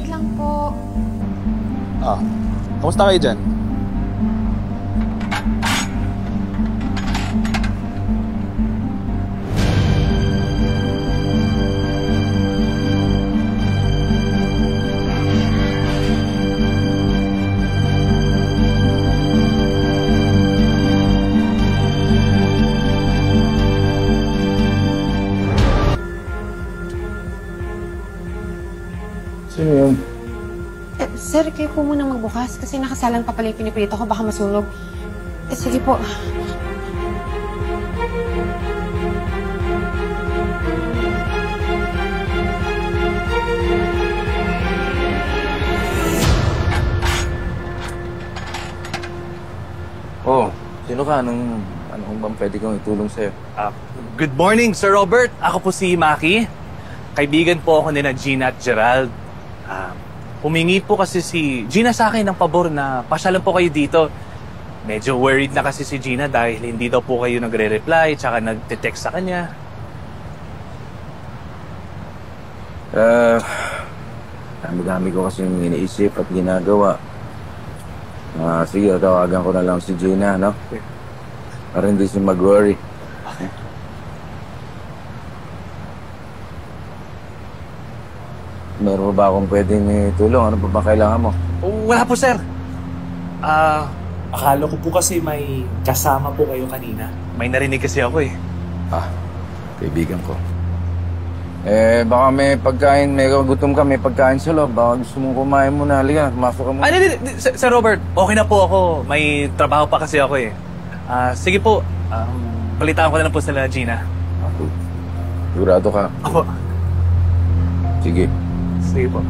Wait lang po. Kamusta kayo dyan? Sino yun? Sir, kayo po muna magbukas kasi nakasalang pa pala yung pinipirito ko. Baka masunog. Sige po. Oh, sino ka? Anong bang pwede kong itulong sa'yo? Good morning, Sir Robert. Ako po si Maki. Kaibigan po ako nila Gina at Gerald. Humingi po kasi si Gina sa akin ng pabor na pasyalan po kayo dito. Medyo worried na kasi si Gina dahil hindi daw po kayo nagre-reply tsaka nagte-text sa kanya. Dami-dami ko kasi yung iniisip at ginagawa. Sige, tawagan ko na lang si Gina, no? Para hindi siya mag-worry. Meron ba akong pwedeng tulong? Ano pa ba kailangan mo? Wala po, sir. Akala ko po kasi may kasama po kayo kanina. May narinig kasi ako eh. Kaibigan ko. Baka may pagkain, may gutom ka, may pagkain sa loob. Baka gusto mong kumain muna. Halika, pumasok ka muna. Hindi. Sir Robert, okay na po ako. May trabaho pa kasi ako eh. Sige po, balitaan ko na lang po sila Gina. Sigurado ka? Ako. Sige. Sige po.